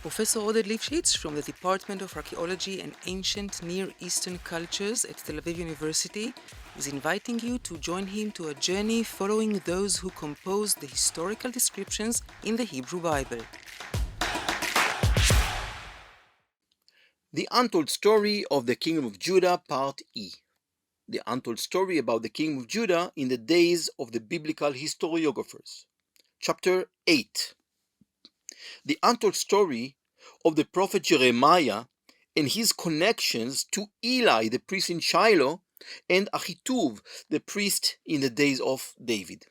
Professor Oded Lifshitz from the Department of Archaeology and Ancient Near Eastern Cultures at Tel Aviv University is inviting you to join him to a journey following those who composed the historical descriptions in the Hebrew Bible. The Untold Story of the Kingdom of Judah, Part E. The Untold Story about the Kingdom of Judah in the days of the biblical historiographers. Chapter 8. The Untold Story of the prophet Jeremiah and his connections to Eli, the priest in Shiloh, and Achituv, the priest in the days of David.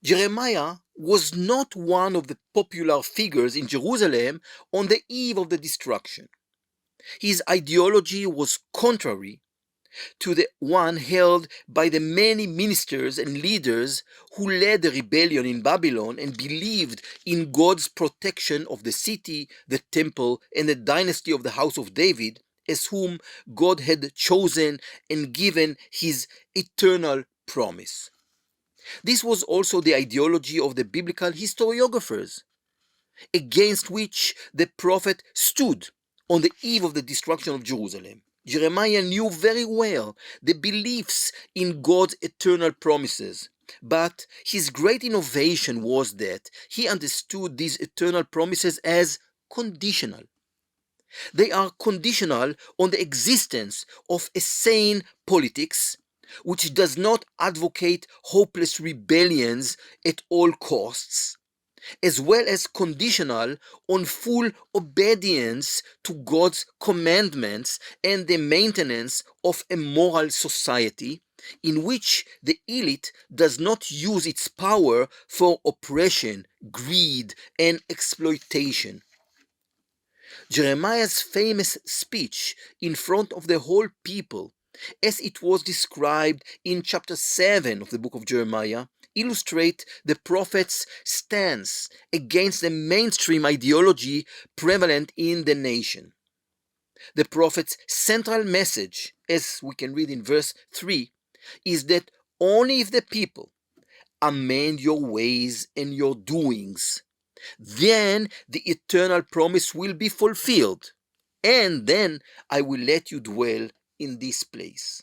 Jeremiah was not one of the popular figures in Jerusalem on the eve of the destruction. His ideology was contrary to the one held by the many ministers and leaders who led the rebellion in Babylon and believed in God's protection of the city, the temple, and the dynasty of the house of David, as whom God had chosen and given his eternal promise. This was also the ideology of the biblical historiographers, against which the prophet stood on the eve of the destruction of Jerusalem. Jeremiah knew very well the beliefs in God's eternal promises, but his great innovation was that he understood these eternal promises as conditional. They are conditional on the existence of a sane politics which does not advocate hopeless rebellions at all costs, as well as conditional on full obedience to God's commandments and the maintenance of a moral society in which the elite does not use its power for oppression, greed, and exploitation. Jeremiah's famous speech in front of the whole people, as it was described in chapter 7 of the book of Jeremiah, illustrate the prophet's stance against the mainstream ideology prevalent in the nation. The prophet's central message, as we can read in verse 3, is that only if the people amend your ways and your doings, then the eternal promise will be fulfilled, and then I will let you dwell in this place.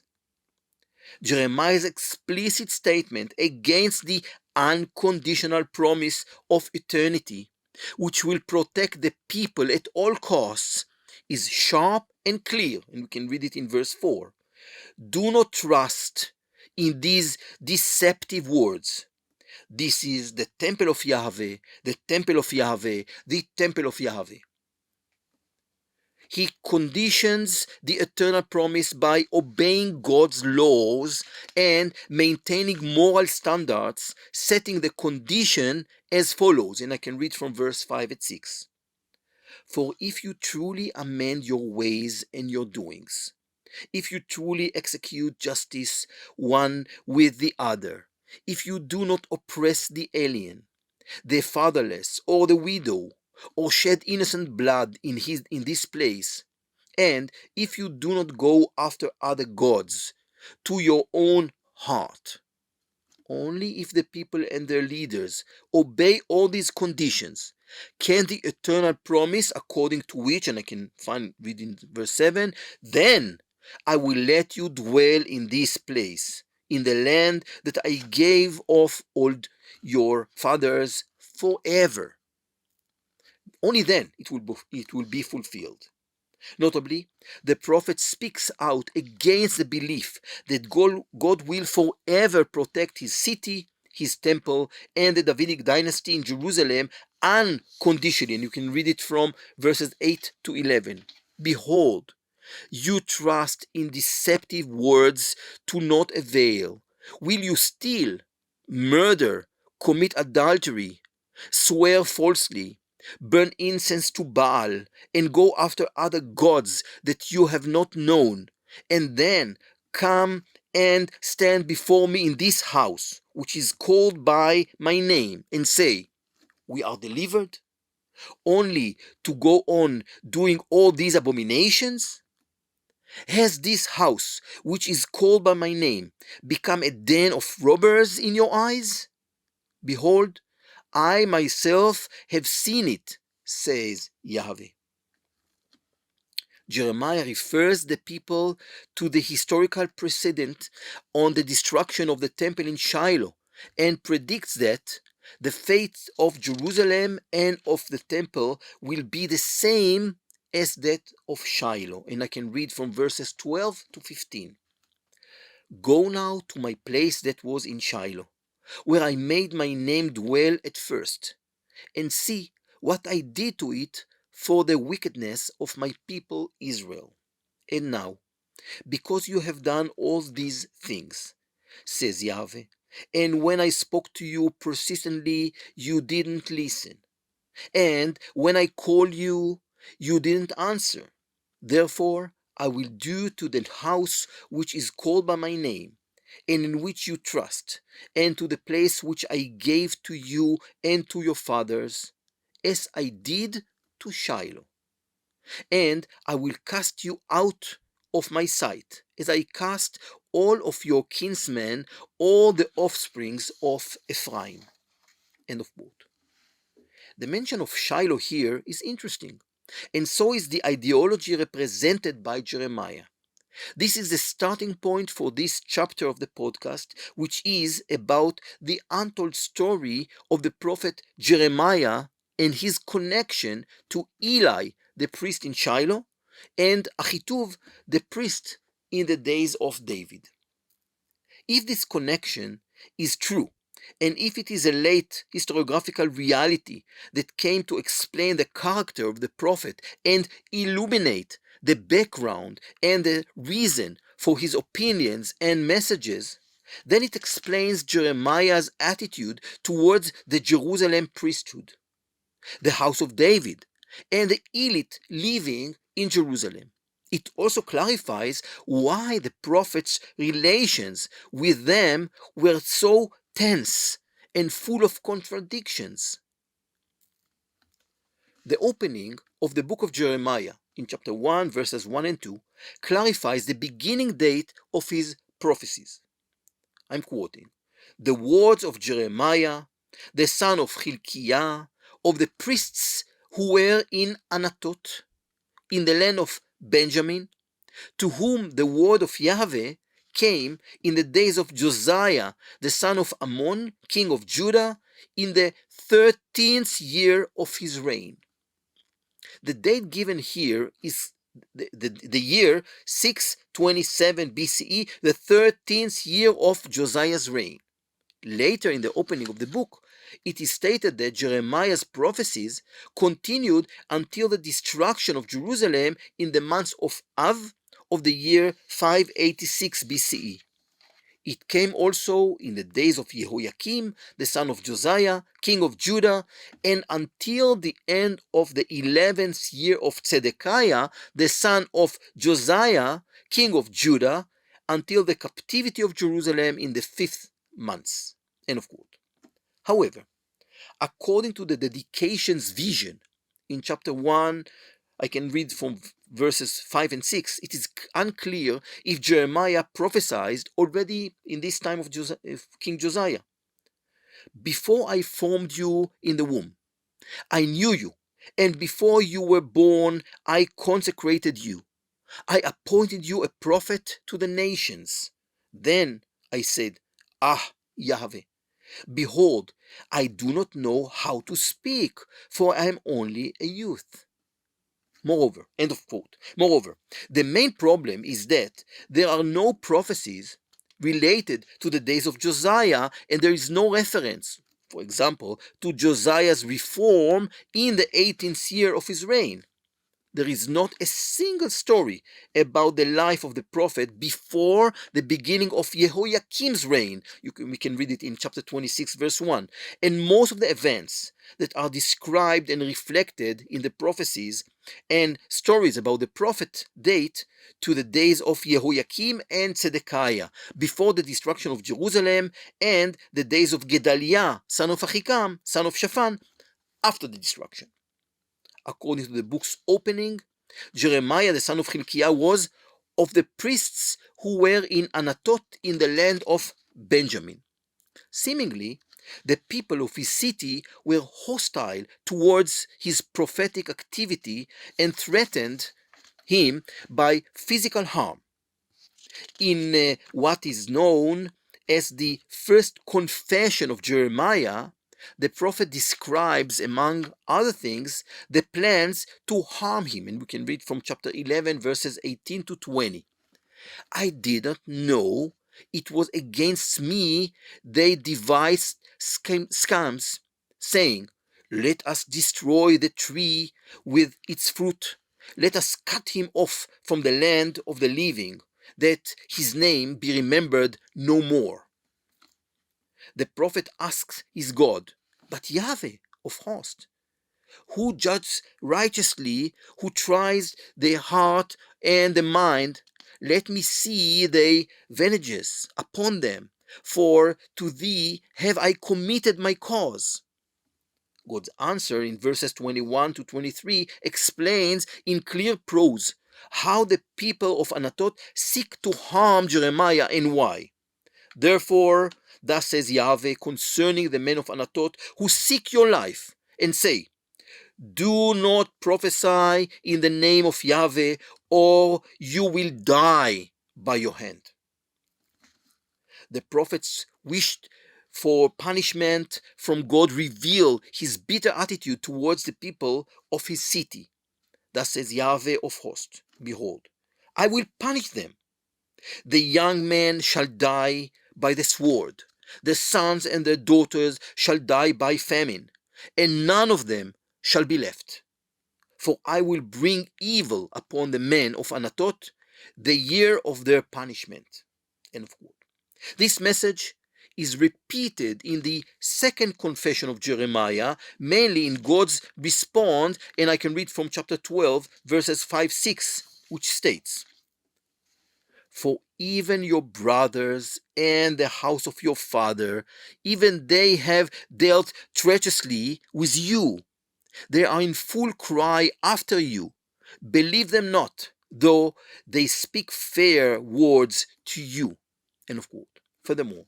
Jeremiah's explicit statement against the unconditional promise of eternity, which will protect the people at all costs, is sharp and clear, and we can read it in verse 4. Do not trust in these deceptive words. This is the temple of Yahweh, the temple of Yahweh, the temple of Yahweh. He conditions the eternal promise by obeying God's laws and maintaining moral standards, setting the condition as follows, and I can read from verse 5 and 6. For if you truly amend your ways and your doings, if you truly execute justice one with the other, if you do not oppress the alien, the fatherless, or the widow, or shed innocent blood in this place, and if you do not go after other gods to your own heart, only if the people and their leaders obey all these conditions can the eternal promise, according to which, and I can read in verse 7, then I will let you dwell in this place, in the land that I gave of old your fathers forever. Only then it will be fulfilled. Notably, the prophet speaks out against the belief that God will forever protect his city, his temple, and the Davidic dynasty in Jerusalem unconditionally. And you can read it from verses 8 to 11. Behold, you trust in deceptive words to not avail. Will you steal, murder, commit adultery, swear falsely, burn incense to Baal, and go after other gods that you have not known, and then come and stand before me in this house, which is called by my name, and say, we are delivered, only to go on doing all these abominations? Has this house, which is called by my name, become a den of robbers in your eyes? Behold, I myself have seen it, says Yahweh. Jeremiah refers the people to the historical precedent on the destruction of the temple in Shiloh and predicts that the fate of Jerusalem and of the temple will be the same as that of Shiloh. And I can read from verses 12 to 15. Go now to my place that was in Shiloh, where I made my name dwell at first, and see what I did to it for the wickedness of my people Israel. And now, because you have done all these things, says Yahweh, and when I spoke to you persistently, you didn't listen. And when I called you, you didn't answer. Therefore, I will do to the house which is called by my name, and in which you trust, and to the place which I gave to you and to your fathers, as I did to Shiloh. And I will cast you out of my sight, as I cast all of your kinsmen, all the offsprings of Ephraim. End of quote. The mention of Shiloh here is interesting, and so is the ideology represented by Jeremiah. This is the starting point for this chapter of the podcast, which is about the untold story of the prophet Jeremiah and his connection to Eli, the priest in Shiloh, and Achituv, the priest in the days of David. If this connection is true, and if it is a late historiographical reality that came to explain the character of the prophet and illuminate the background and the reason for his opinions and messages, then it explains Jeremiah's attitude towards the Jerusalem priesthood, the house of David, and the elite living in Jerusalem. It also clarifies why the prophet's relations with them were so tense and full of contradictions. The opening of the book of Jeremiah in chapter 1, verses 1 and 2, clarifies the beginning date of his prophecies. I'm quoting, "The words of Jeremiah, the son of Hilkiah, of the priests who were in Anathoth, in the land of Benjamin, to whom the word of Yahweh came in the days of Josiah, the son of Ammon, king of Judah, in the 13th year of his reign." The date given here is the year 627 BCE, the 13th year of Josiah's reign. Later in the opening of the book, it is stated that Jeremiah's prophecies continued until the destruction of Jerusalem in the month of Av of the year 586 BCE. It came also in the days of Jehoiakim, the son of Josiah, king of Judah, and until the end of the 11th year of Zedekiah, the son of Josiah, king of Judah, until the captivity of Jerusalem in the 5th month. End of quote. However, according to the dedication's vision in chapter 1, I can read from verses 5 and 6, it is unclear if Jeremiah prophesied already in this time of King Josiah. "Before I formed you in the womb, I knew you, and before you were born, I consecrated you. I appointed you a prophet to the nations. Then I said, Ah, Yahweh, behold, I do not know how to speak, for I am only a youth." Moreover, end of quote. Moreover, the main problem is that there are no prophecies related to the days of Josiah, and there is no reference, for example, to Josiah's reform in the 18th year of his reign. There is not a single story about the life of the prophet before the beginning of Jehoiakim's reign. We can read it in chapter 26, verse 1. And most of the events that are described and reflected in the prophecies and stories about the prophet date to the days of Jehoiakim and Zedekiah, before the destruction of Jerusalem, and the days of Gedaliah, son of Achikam, son of Shaphan, after the destruction. According to the book's opening, Jeremiah, the son of Hilkiah, was of the priests who were in Anathoth in the land of Benjamin. Seemingly, The people of his city were hostile towards his prophetic activity and threatened him by physical harm. In what is known as the first confession of Jeremiah, the prophet describes, among other things, the plans to harm him. And we can read from chapter 11, verses 18 to 20. I did not know it was against me they devised scams, saying, let us destroy the tree with its fruit. Let us cut him off from the land of the living, that his name be remembered no more. The prophet asks his God, but Yahweh of hosts, who judges righteously, who tries the heart and the mind, let me see thy vengeance upon them, for to thee have I committed my cause. God's answer in verses 21 to 23 explains in clear prose how the people of Anathoth seek to harm Jeremiah and why. Therefore, thus says Yahweh concerning the men of Anathoth who seek your life, and say, do not prophesy in the name of Yahweh, or you will die by your hand. The prophets wished for punishment from God reveal his bitter attitude towards the people of his city. Thus says Yahweh of hosts, behold, I will punish them. The young men shall die by the sword. The sons and their daughters shall die by famine, and none of them shall be left. For I will bring evil upon the men of Anathoth, the year of their punishment. End of quote. This message is repeated in the second confession of Jeremiah, mainly in God's response, and I can read from chapter 12, verses 5-6, which states, for even your brothers and the house of your father, even they have dealt treacherously with you. They are in full cry after you. Believe them not, though they speak fair words to you. End of quote. Furthermore,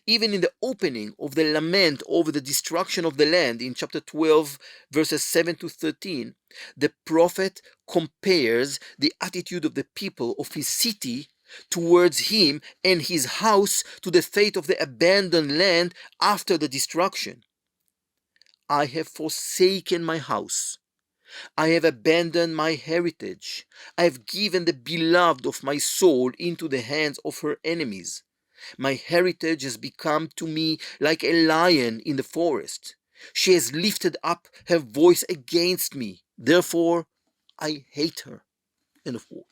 even in the opening of the lament over the destruction of the land in chapter 12, verses 7 to 13, the prophet compares the attitude of the people of his city towards him and his house to the fate of the abandoned land after the destruction. I have forsaken my house. I have abandoned my heritage. I have given the beloved of my soul into the hands of her enemies. My heritage has become to me like a lion in the forest. She has lifted up her voice against me. Therefore, I hate her. End of quote.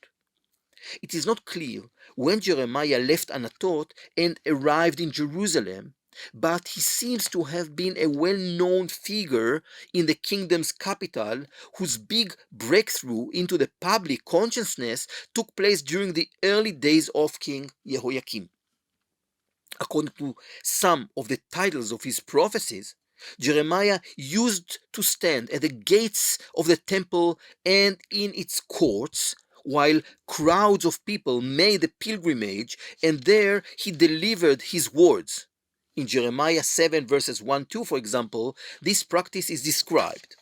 It is not clear when Jeremiah left Anathoth and arrived in Jerusalem, but he seems to have been a well-known figure in the kingdom's capital whose big breakthrough into the public consciousness took place during the early days of King Jehoiakim. According to some of the titles of his prophecies, Jeremiah used to stand at the gates of the temple and in its courts while crowds of people made the pilgrimage, and there he delivered his words. In Jeremiah 7 verses 1-2, for example, this practice is described.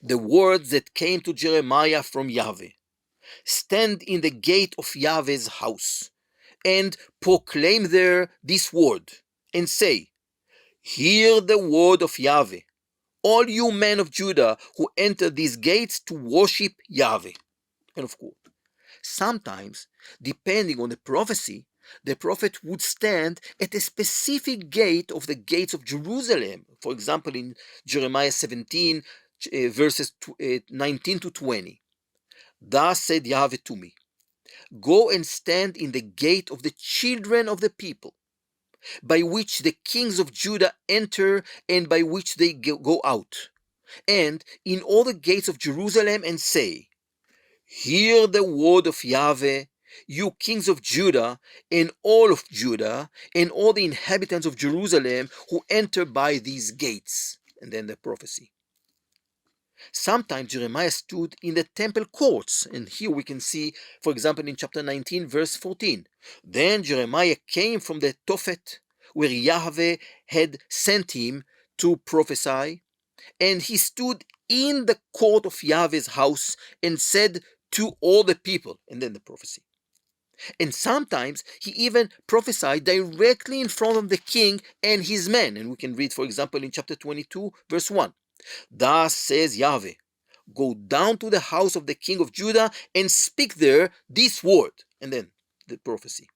The words that came to Jeremiah from Yahweh. Stand in the gate of Yahweh's house and proclaim there this word, and say, hear the word of Yahweh, all you men of Judah who enter these gates to worship Yahweh. End of quote. Sometimes, depending on the prophecy, the prophet would stand at a specific gate of the gates of Jerusalem. For example, in Jeremiah 17, verses 19 to 20. Thus said Yahweh to me, go and stand in the gate of the children of the people, by which the kings of Judah enter and by which they go out, and in all the gates of Jerusalem, and say, hear the word of Yahweh, you kings of Judah, and all of Judah, and all the inhabitants of Jerusalem who enter by these gates. And then the prophecy. Sometimes Jeremiah stood in the temple courts, and here we can see, for example, in chapter 19, verse 14. Then Jeremiah came from the Tophet, where Yahweh had sent him to prophesy. And he stood in the court of Yahweh's house and said to all the people, and then the prophecy. And sometimes he even prophesied directly in front of the king and his men. And we can read, for example, in chapter 22, verse 1. Thus says Yahweh, go down to the house of the king of Judah and speak there this word. And then the prophecy.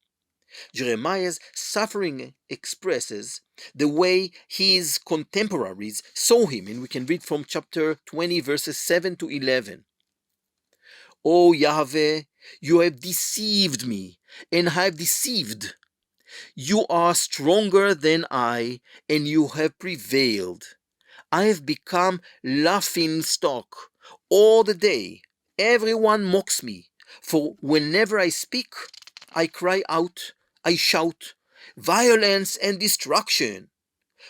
Jeremiah's suffering expresses the way his contemporaries saw him. And we can read from chapter 20, verses 7 to 11. O Yahweh, you have deceived me, and I have deceived. You are stronger than I, and you have prevailed. I have become laughing stock all the day. Everyone mocks me, for whenever I speak, I cry out, I shout, violence and destruction.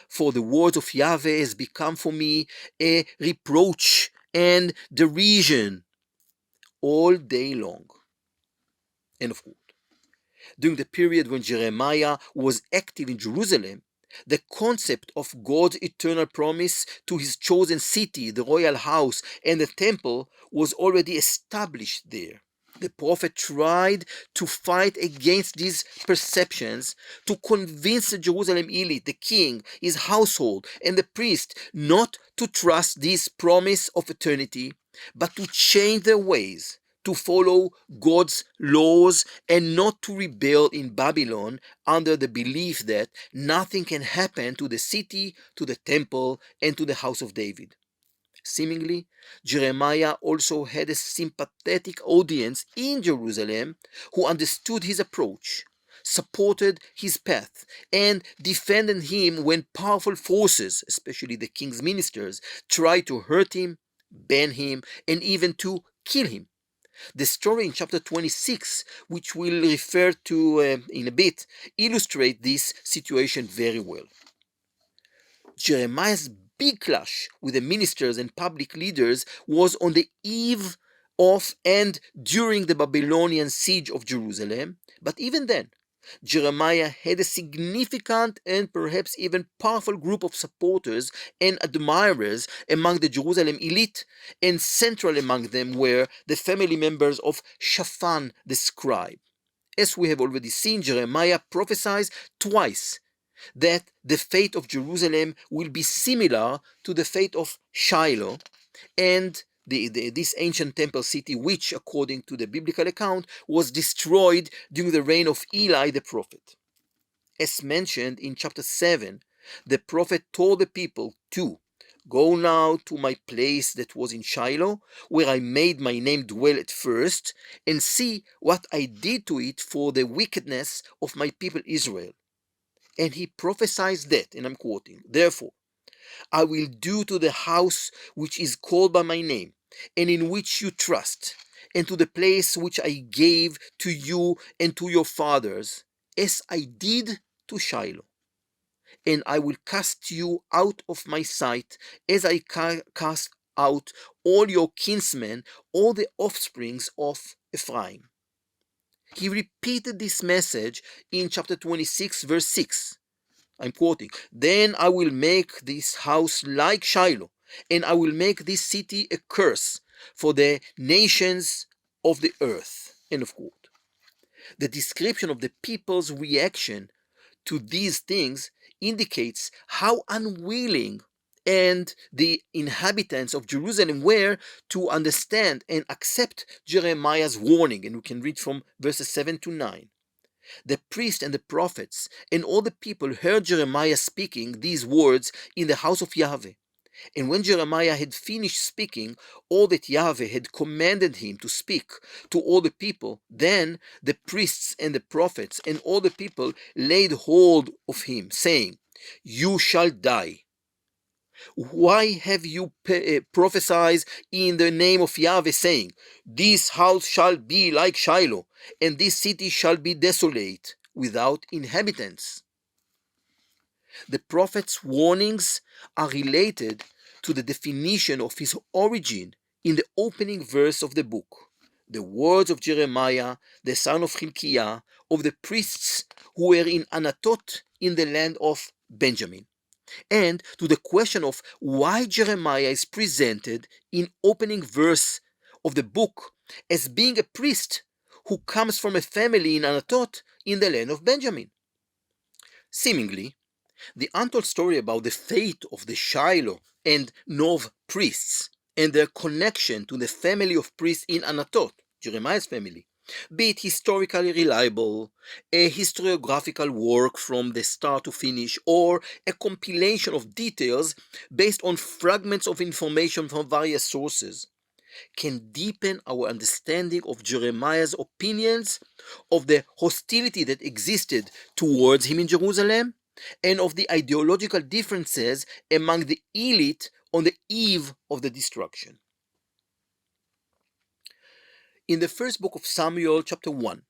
For the words of Yahweh has become for me a reproach and derision all day long. End of quote. During the period when Jeremiah was active in Jerusalem, the concept of God's eternal promise to his chosen city, the royal house, and the temple was already established there. The prophet tried to fight against these perceptions, to convince the Jerusalem elite, the king, his household, and the priest not to trust this promise of eternity, but to change their ways, to follow God's laws, and not to rebel in Babylon under the belief that nothing can happen to the city, to the temple, and to the house of David. Seemingly, Jeremiah also had a sympathetic audience in Jerusalem who understood his approach, supported his path, and defended him when powerful forces, especially the king's ministers, tried to hurt him, ban him, and even to kill him. The story in chapter 26, which we'll refer to in a bit, illustrates this situation very well. Jeremiah's big clash with the ministers and public leaders was on the eve of and during the Babylonian siege of Jerusalem, but even then, Jeremiah had a significant and perhaps even powerful group of supporters and admirers among the Jerusalem elite, and central among them were the family members of Shaphan the scribe. As we have already seen, Jeremiah prophesies twice that the fate of Jerusalem will be similar to the fate of Shiloh and this ancient temple city, which, according to the biblical account, was destroyed during the reign of Eli the prophet. As mentioned in chapter 7, the prophet told the people to go now to my place that was in Shiloh, where I made my name dwell at first, and see what I did to it for the wickedness of my people Israel. And he prophesies that, and I'm quoting, therefore, I will do to the house which is called by my name, and in which you trust, and to the place which I gave to you and to your fathers, as I did to Shiloh. And I will cast you out of my sight, as I cast out all your kinsmen, all the offsprings of Ephraim. He repeated this message in chapter 26, verse 6. I'm quoting, then I will make this house like Shiloh, and I will make this city a curse for the nations of the earth. End of quote. The description of the people's reaction to these things indicates how unwilling and the inhabitants of Jerusalem were to understand and accept Jeremiah's warning. And we can read from verses 7 to 9. The priest and the prophets and all the people heard Jeremiah speaking these words in the house of Yahweh. And when Jeremiah had finished speaking all that Yahweh had commanded him to speak to all the people, then the priests and the prophets and all the people laid hold of him, saying, you shall die. Why have you prophesied in the name of Yahweh, saying, this house shall be like Shiloh, and this city shall be desolate, without inhabitants? The prophet's warnings are related to the definition of his origin in the opening verse of the book. The words of Jeremiah, the son of Hilkiah, of the priests who were in Anathoth in the land of Benjamin, and to the question of why Jeremiah is presented in opening verse of the book as being a priest who comes from a family in Anathoth in the land of Benjamin. Seemingly, the untold story about the fate of the Shiloh and Nob priests and their connection to the family of priests in Anathoth, Jeremiah's family, be it historically reliable, a historiographical work from the start to finish, or a compilation of details based on fragments of information from various sources, can deepen our understanding of Jeremiah's opinions, of the hostility that existed towards him in Jerusalem, and of the ideological differences among the elite on the eve of the destruction. In the first book of Samuel, chapter 1,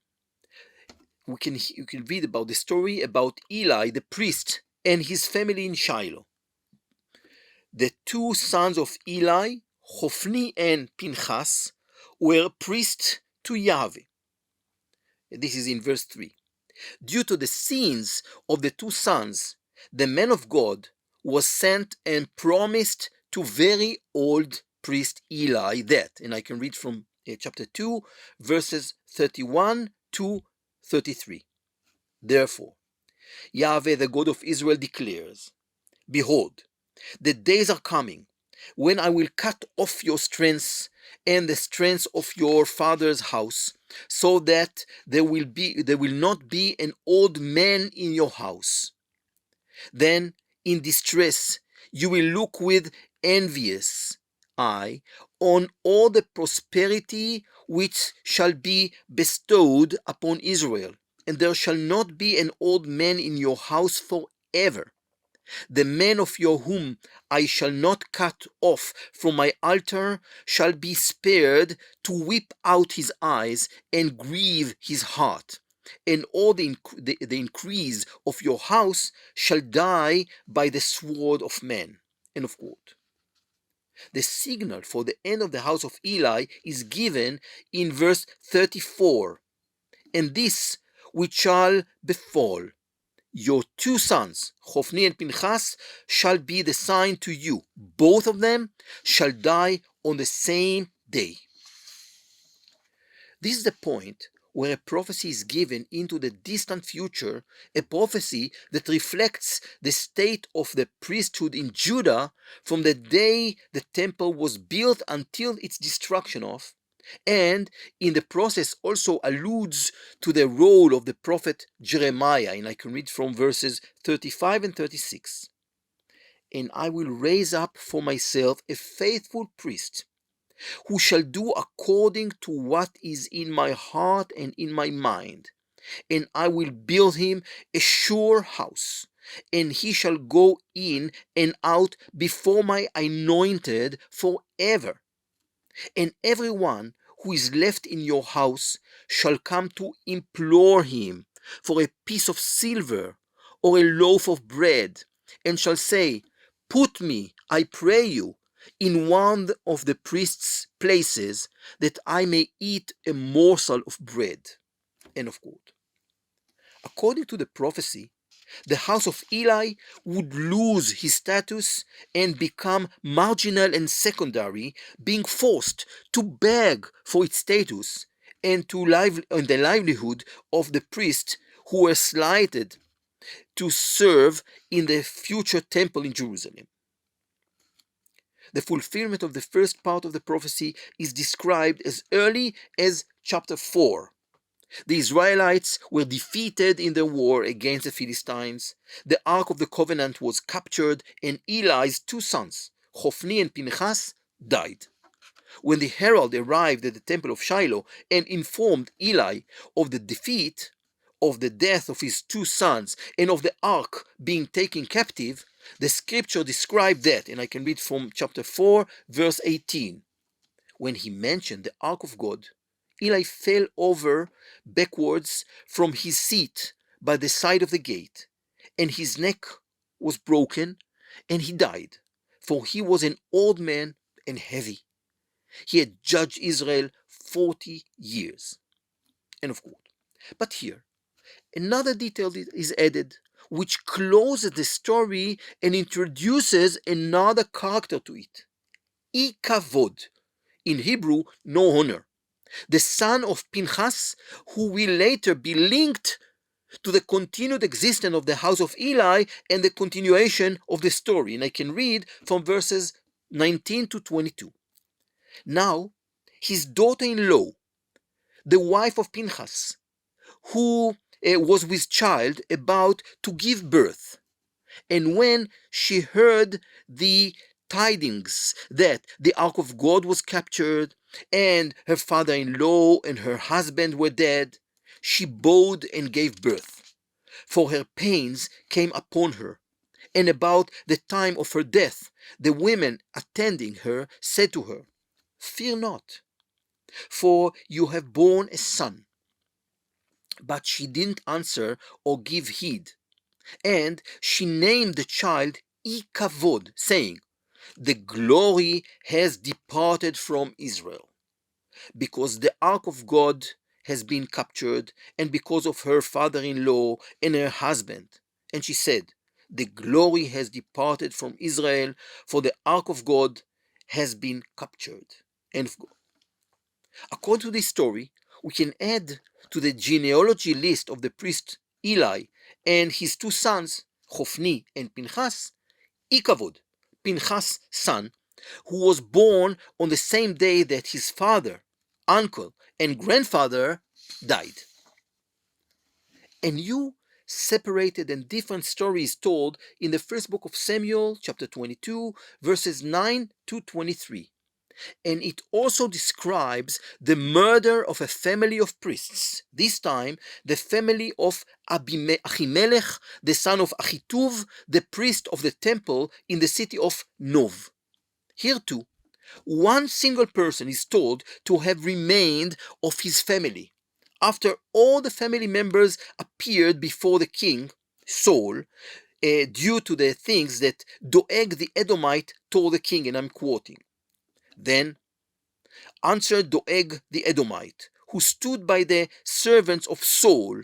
you can read about the story about Eli, the priest, and his family in Shiloh. The two sons of Eli, Hophni and Pinchas, were priests to Yahweh. This is in verse 3. Due to the sins of the two sons, the man of God was sent and promised to very old priest Eli that, and I can read from chapter 2, verses 31 to 33. Therefore, Yahweh, the God of Israel, declares, Behold, the days are coming when I will cut off your strength and the strength of your father's house, so that there will not be an old man in your house. Then in distress you will look with envious eye on all the prosperity which shall be bestowed upon Israel, and there shall not be an old man in your house forever. The man of your whom I shall not cut off from my altar shall be spared to weep out his eyes and grieve his heart. And all the increase of your house shall die by the sword of men. End of quote. The signal for the end of the house of Eli is given in verse 34. And this which shall befall your two sons, Hophni and Pinchas, shall be the sign to you. Both of them shall die on the same day. This is the point where a prophecy is given into the distant future, a prophecy that reflects the state of the priesthood in Judah from the day the temple was built until its destruction of, and in the process also alludes to the role of the prophet Jeremiah, and I can read from verses 35 and 36. And I will raise up for myself a faithful priest, who shall do according to what is in my heart and in my mind. And I will build him a sure house, and he shall go in and out before my anointed forever. And everyone who is left in your house shall come to implore him for a piece of silver or a loaf of bread, and shall say, Put me, I pray you, in one of the priest's places, that I may eat a morsel of bread. End of quote. According to the prophecy, the house of Eli would lose his status and become marginal and secondary, being forced to beg for its status and the livelihood of the priests who were slated to serve in the future temple in Jerusalem. The fulfillment of the first part of the prophecy is described as early as chapter 4. The Israelites were defeated in the war against the Philistines. The Ark of the Covenant was captured, and Eli's two sons, Hophni and Pinchas, died. When the herald arrived at the temple of Shiloh and informed Eli of the defeat, of the death of his two sons, and of the ark being taken captive, the scripture described that, and I can read from chapter 4, verse 18. When he mentioned the ark of God, Eli fell over backwards from his seat by the side of the gate, and his neck was broken, and he died, for he was an old man and heavy. He had judged Israel 40 years. End of quote. But here, Another detail is added, which closes the story and introduces another character to it. Ikavod, in Hebrew, no honor. The son of Pinchas, who will later be linked to the continued existence of the house of Eli and the continuation of the story. And I can read from verses 19 to 22. Now, his daughter-in-law, the wife of Pinchas, who was with child about to give birth, and when she heard the tidings that the ark of God was captured and her father-in-law and her husband were dead, she bowed and gave birth. For her pains came upon her. And about the time of her death, the women attending her said to her, "Fear not, for you have borne a son." But she didn't answer or give heed. And she named the child Ikavod, saying, "The glory has departed from Israel, because the ark of God has been captured, and because of her father-in-law and her husband." And she said, "The glory has departed from Israel, for the ark of God has been captured." End of God. According to this story, we can add to the genealogy list of the priest Eli and his two sons, Hophni and Pinchas, Ikavod, Pinchas' son, who was born on the same day that his father, uncle, and grandfather died. A new, separated, and different story is told in the first book of Samuel, chapter 22, verses 9 to 23. And it also describes the murder of a family of priests, this time the family of Ahimelech, the son of Achituv, the priest of the temple in the city of Nob. Here too, one single person is told to have remained of his family, after all the family members appeared before the king, Saul, due to the things that Doeg the Edomite told the king, and I'm quoting. Then answered Doeg the Edomite, who stood by the servants of Saul,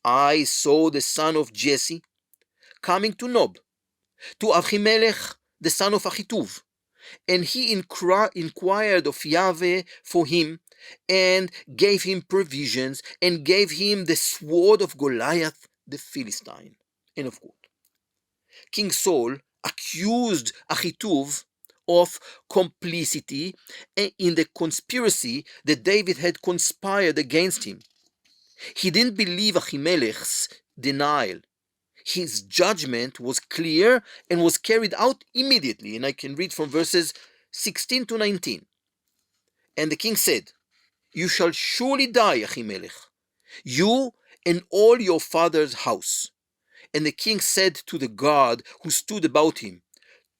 "I saw the son of Jesse coming to Nob, to Ahimelech the son of Achituv, and he inquired of Yahweh for him, and gave him provisions, and gave him the sword of Goliath the Philistine." End of quote. King Saul accused Achituv of complicity in the conspiracy that David had conspired against him. He didn't believe Ahimelech's denial. His judgment was clear and was carried out immediately. And I can read from verses 16 to 19. And the king said, "You shall surely die, Ahimelech, you and all your father's house." And the king said to the guard who stood about him,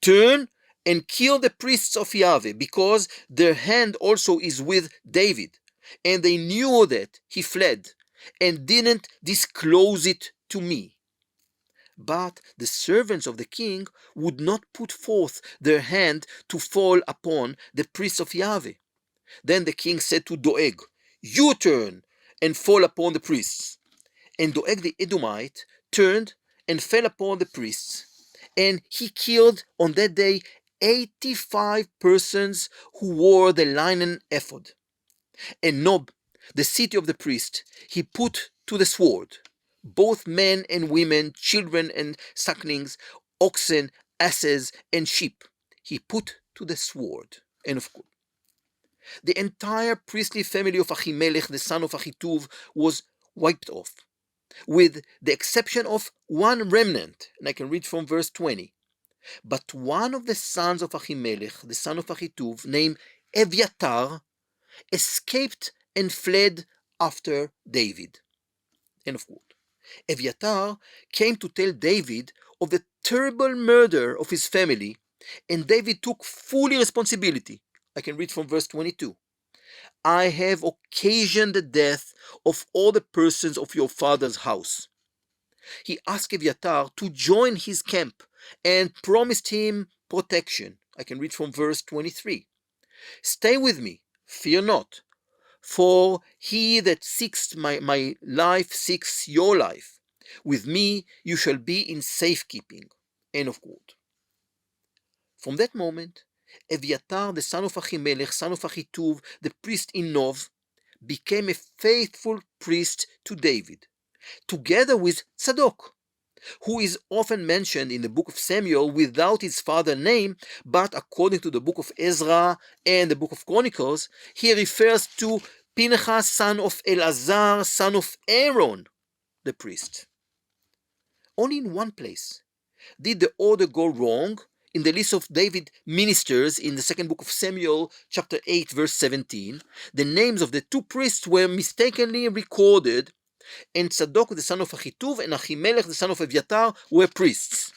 "Turn and kill the priests of Yahweh, because their hand also is with David." And they knew that he fled and didn't disclose it to me. But the servants of the king would not put forth their hand to fall upon the priests of Yahweh. Then the king said to Doeg, "You turn and fall upon the priests." And Doeg the Edomite turned and fell upon the priests. And he killed on that day 85 persons who wore the linen ephod. And Nob, the city of the priest, he put to the sword, both men and women, children and sucklings, oxen, asses, and sheep. He put to the sword. End of quote. The entire priestly family of Ahimelech, the son of Achituv, was wiped off, with the exception of one remnant. And I can read from verse 20. But one of the sons of Ahimelech, the son of Achituv, named Eviatar, escaped and fled after David. End of quote. Eviatar came to tell David of the terrible murder of his family, and David took fully responsibility. I can read from verse 22. "I have occasioned the death of all the persons of your father's house." He asked Eviatar to join his camp and promised him protection. I can read from verse 23. "Stay with me, fear not, For he that seeks my life seeks your life. With me you shall be in safekeeping. End of quote. From that moment, Eviatar, the son of Achimelech, son of Achituv, the priest in Nov, became a faithful priest to David, together with Tzadok, who is often mentioned in the book of Samuel without his father's name, but according to the book of Ezra and the book of Chronicles, he refers to Pinchas, son of Elazar, son of Aaron, the priest. Only in one place did the order go wrong, in the list of David ministers in the second book of Samuel, chapter 8, verse 17. The names of the two priests were mistakenly recorded, and Tzadok, the son of Achituv, and Achimelech, the son of Eviatar, were priests.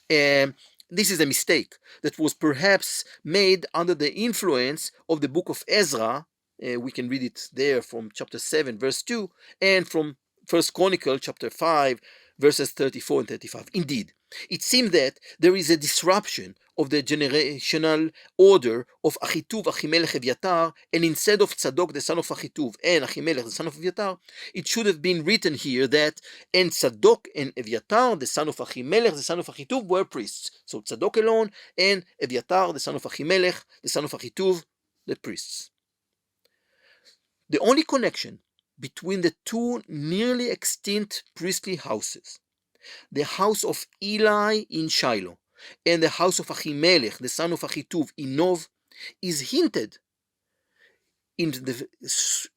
This is a mistake that was perhaps made under the influence of the book of Ezra. We can read it there from chapter 7, verse 2, and from First Chronicle, chapter 5, verses 34 and 35. Indeed, it seems that there is a disruption of the generational order of Achituv, Achimelech, Eviatar, and instead of Tzadok, the son of Achituv, and Achimelech, the son of Eviatar, it should have been written here that, and Tzadok and Eviatar, the son of Achimelech, the son of Achituv, were priests. So Tzadok alone, and Eviatar, the son of Achimelech, the son of Achituv, the priests. The only connection between the two nearly extinct priestly houses, the house of Eli in Shiloh and the house of Achimelech, the son of Achituv, in Nov, is hinted in the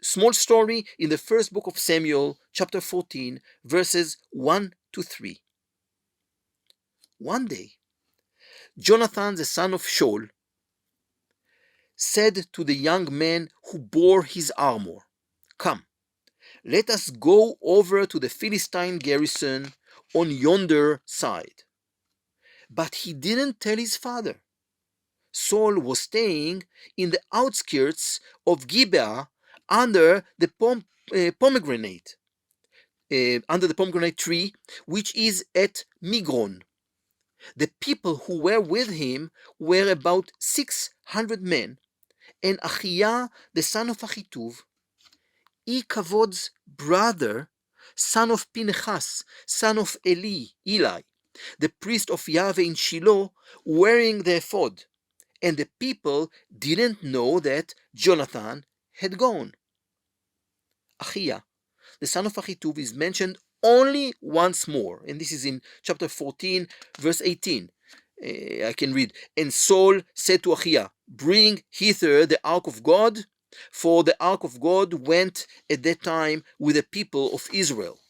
small story in the first book of Samuel, chapter 14, verses 1 to 3. One day, Jonathan, the son of Shaul, said to the young man who bore his armor, "Come, let us go over to the Philistine garrison on yonder side." But he didn't tell his father. Saul was staying in the outskirts of Gibeah under the pomegranate tree, which is at Migron. The people who were with him were about 600 men, and Achiah, the son of Achituv, Ikavod's brother, son of Pinchas, son of Eli, the priest of Yahweh in Shiloh, wearing the ephod, and the people didn't know that Jonathan had gone. Achiah, the son of Achituv, is mentioned only once more, and this is in chapter 14, verse 18. I can read, "And Saul said to Achiah, Bring hither the ark of God, for the ark of God went at that time with the people of Israel."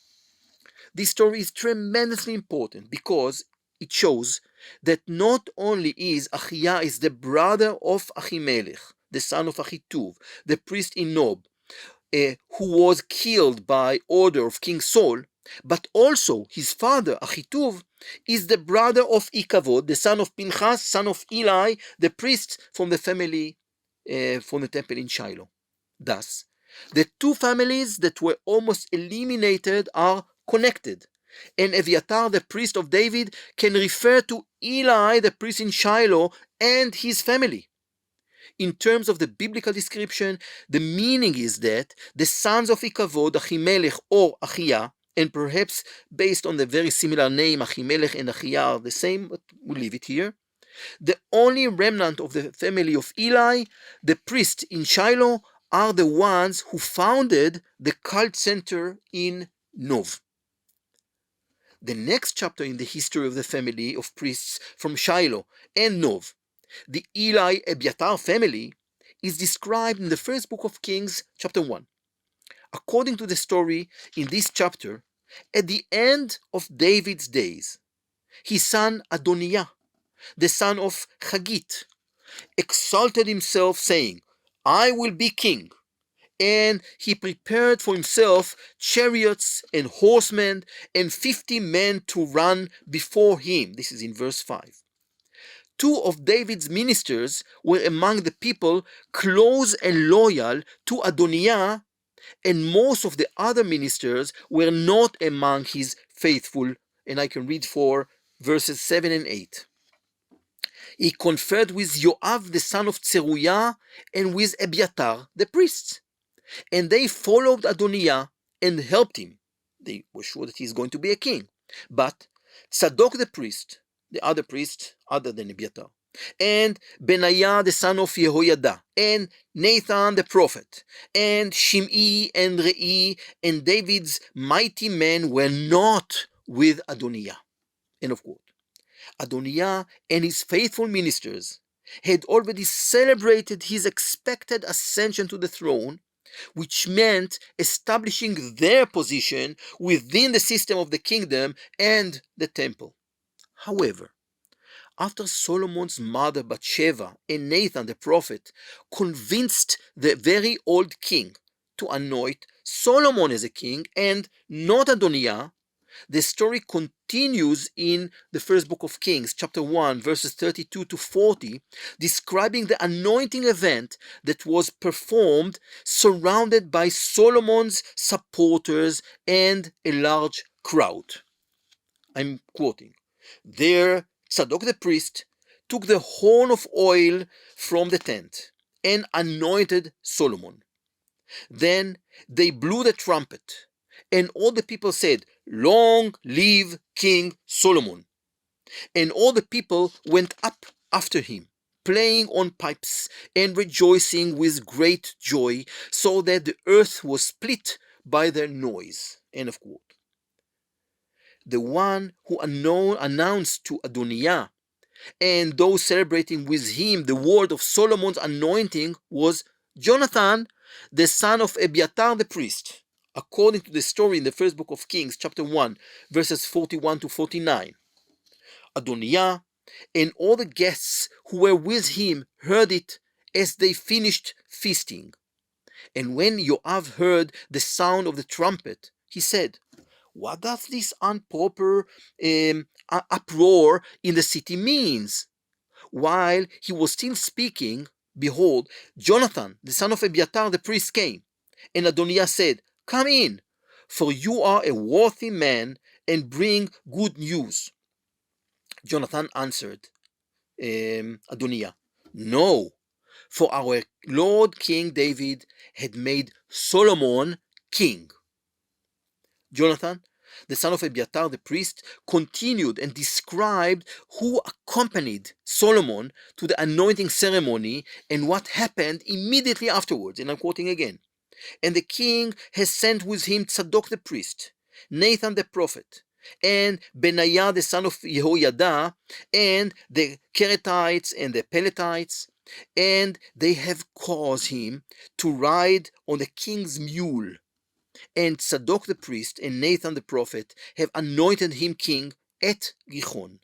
This story is tremendously important because it shows that not only is Achiah is the brother of Achimelech, the son of Achituv, the priest in Nob, who was killed by order of King Saul, but also his father Achituv is the brother of Ikavod, the son of Pinchas, son of Eli, the priest from the family from the temple in Shiloh. Thus, the two families that were almost eliminated are connected, and Eviatar, the priest of David, can refer to Eli, the priest in Shiloh, and his family. In terms of the biblical description, the meaning is that the sons of Ikavod, Achimelech or Achiah, and perhaps based on the very similar name, Achimelech and Achiah are the same, but we'll leave it here. The only remnant of the family of Eli, the priest in Shiloh, are the ones who founded the cult center in Nov. The next chapter in the history of the family of priests from Shiloh and Nov, the Eli Ebiatar family, is described in the first book of Kings, chapter 1. According to the story in this chapter, at the end of David's days, his son Adoniah, the son of Chagit, exalted himself, saying, "I will be king." And he prepared for himself chariots and horsemen and 50 men to run before him. This is in verse 5. Two of David's ministers were among the people close and loyal to Adoniah, and most of the other ministers were not among his faithful. And I can read for verses 7 and 8. He conferred with Yoav, the son of Tzeruiah, and with Ebiatar, the priest. And they followed Adoniah and helped him. They were sure that he's going to be a king. But Tzadok the priest, the other priest other than Abiathar, and Benaiah the son of Jehoiada, and Nathan the prophet, and Shimei and Rei, and David's mighty men were not with Adoniah. End of quote. Adoniah and his faithful ministers had already celebrated his expected ascension to the throne, which meant establishing their position within the system of the kingdom and the temple. However, after Solomon's mother Bathsheba and Nathan the prophet convinced the very old king to anoint Solomon as a king and not Adoniah, the story continues in the first book of Kings, chapter 1, verses 32 to 40, describing the anointing event that was performed surrounded by Solomon's supporters and a large crowd. I'm quoting. There, Tzadok the priest took the horn of oil from the tent and anointed Solomon. Then they blew the trumpet, and all the people said, "Long live King Solomon." And all the people went up after him, playing on pipes and rejoicing with great joy, so that the earth was split by their noise. End of quote. The one who announced to Adoniah and those celebrating with him the word of Solomon's anointing was Jonathan, the son of Abiathar the priest, according to the story in the first book of Kings, chapter 1, verses 41 to 49. Adoniah and all the guests who were with him heard it as they finished feasting. And when Joab heard the sound of the trumpet, he said, "What does this improper uproar in the city means?" While he was still speaking, behold, Jonathan, the son of Abiathar the priest, came. And Adoniah said, "Come in, for you are a worthy man, and bring good news." Jonathan answered Adoniah, "No, for our Lord King David had made Solomon king." Jonathan, the son of Abiathar the priest, continued and described who accompanied Solomon to the anointing ceremony and what happened immediately afterwards. And I'm quoting again. "And the king has sent with him Tzadok the priest, Nathan the prophet, and Benaiah the son of Jehoiada, and the Kerethites and the Peletites, and they have caused him to ride on the king's mule. And Tzadok the priest and Nathan the prophet have anointed him king at Gihon.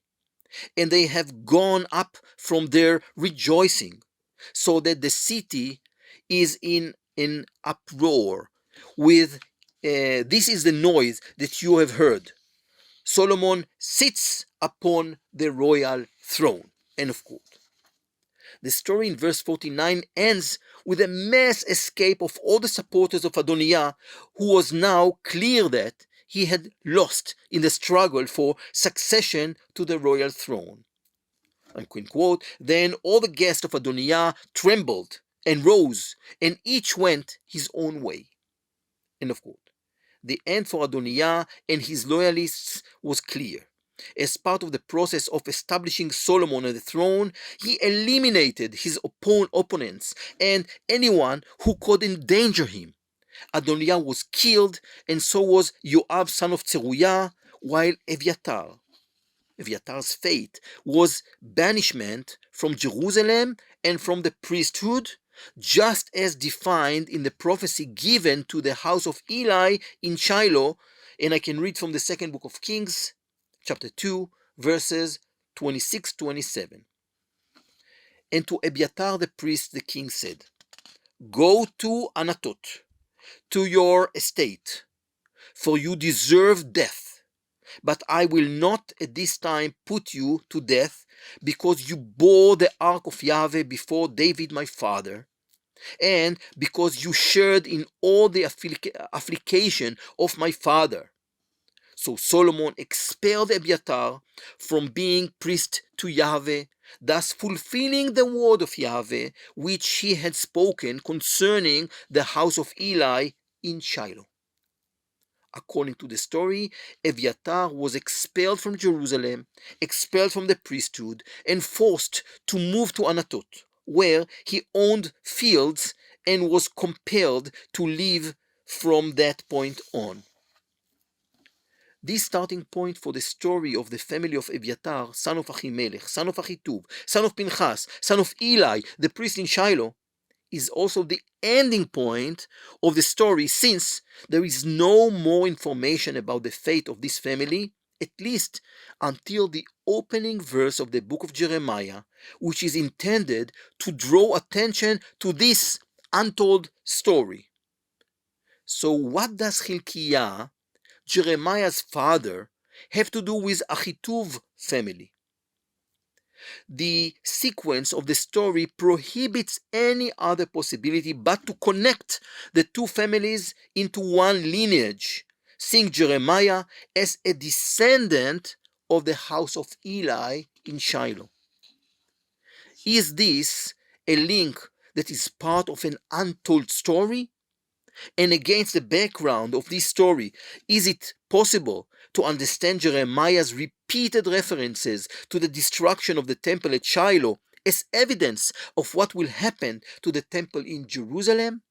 And they have gone up from there rejoicing, so that the city is in an uproar with this is the noise that you have heard. Solomon sits upon the royal throne." End of quote. The story in verse 49 ends with a mass escape of all the supporters of Adoniah, who was now clear that he had lost in the struggle for succession to the royal throne. Quote, "Then all the guests of Adoniah trembled and rose, and each went his own way." End of quote. The end for Adoniah and his loyalists was clear. As part of the process of establishing Solomon on the throne, he eliminated his opponents and anyone who could endanger him. Adoniah was killed, and so was Joab, son of Zeruiah, while Abiathar's fate was banishment from Jerusalem and from the priesthood, just as defined in the prophecy given to the house of Eli in Shiloh. And I can read from the second book of Kings, chapter 2, verses 26-27. "And to Abiathar the priest the king said, Go to Anathoth, to your estate, for you deserve death. But I will not at this time put you to death, because you bore the ark of Yahweh before David my father, and because you shared in all the affliction of my father." So Solomon expelled Abiathar from being priest to Yahweh, thus fulfilling the word of Yahweh which he had spoken concerning the house of Eli in Shiloh. According to the story, Eviatar was expelled from Jerusalem, expelled from the priesthood, and forced to move to Anathoth, where he owned fields and was compelled to live from that point on. This starting point for the story of the family of Eviatar, son of Achimelech, son of Achitub, son of Pinchas, son of Eli, the priest in Shiloh, is also the ending point of the story, since there is no more information about the fate of this family, at least until the opening verse of the book of Jeremiah, which is intended to draw attention to this untold story. So what does Hilkiah, Jeremiah's father, have to do with Achituv's family? The sequence of the story prohibits any other possibility but to connect the two families into one lineage, seeing Jeremiah as a descendant of the house of Eli in Shiloh. Is this a link that is part of an untold story? And against the background of this story, is it possible to understand Jeremiah's repeated references to the destruction of the temple at Shiloh as evidence of what will happen to the temple in Jerusalem?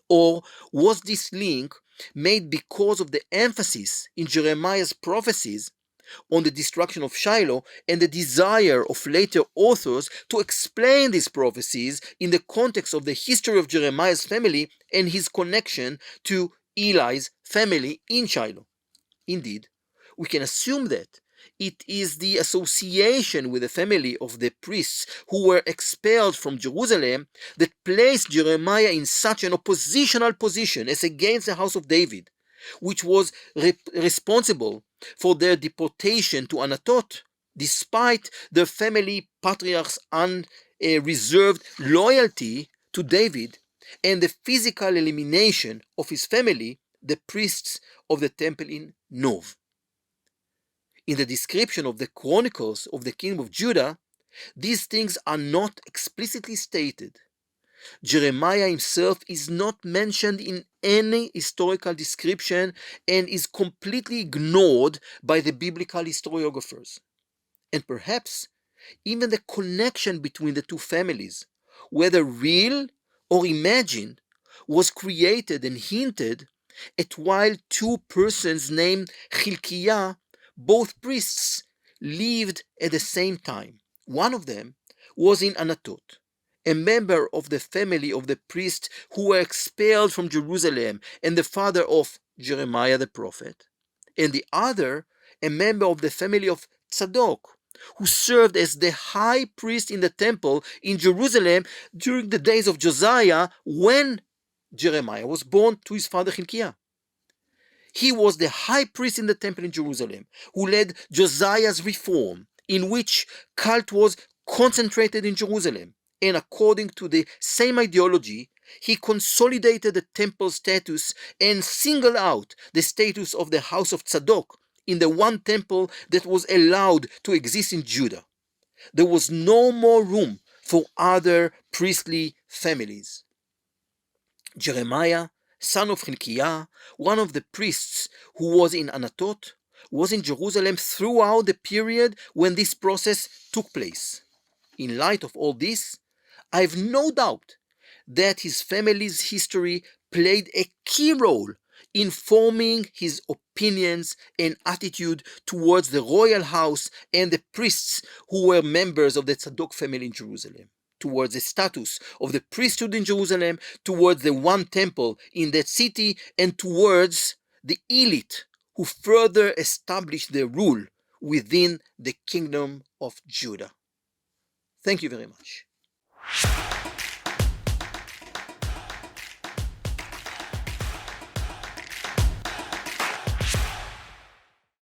Or was this link made because of the emphasis in Jeremiah's prophecies on the destruction of Shiloh and the desire of later authors to explain these prophecies in the context of the history of Jeremiah's family and his connection to Eli's family in Shiloh? Indeed, we can assume that it is the association with the family of the priests who were expelled from Jerusalem that placed Jeremiah in such an oppositional position as against the house of David, which was responsible for their deportation to Anathoth, despite their family patriarch's unreserved loyalty to David and the physical elimination of his family, the priests of the temple in Nob. In the description of the chronicles of the kingdom of Judah, these things are not explicitly stated. Jeremiah himself is not mentioned in any historical description and is completely ignored by the biblical historiographers. And perhaps even the connection between the two families, whether real or imagined, was created and hinted at while two persons named Hilkiah, both priests, lived at the same time. One of them was in Anathoth, a member of the family of the priests who were expelled from Jerusalem and the father of Jeremiah the prophet, and the other a member of the family of Tzadok, who served as the high priest in the temple in Jerusalem during the days of Josiah when Jeremiah was born to his father Hilkiah. He was the high priest in the temple in Jerusalem who led Josiah's reform, in which cult was concentrated in Jerusalem. And according to the same ideology, he consolidated the temple status and singled out the status of the house of Tzadok in the one temple that was allowed to exist in Judah. There was no more room for other priestly families. Jeremiah, son of Hilkiah, one of the priests who was in Anathoth, was in Jerusalem throughout the period when this process took place. In light of all this, I have no doubt that his family's history played a key role in forming his opinions and attitude towards the royal house and the priests who were members of the Tzadok family in Jerusalem, towards the status of the priesthood in Jerusalem, towards the one temple in that city, and towards the elite who further established their rule within the kingdom of Judah. Thank you very much.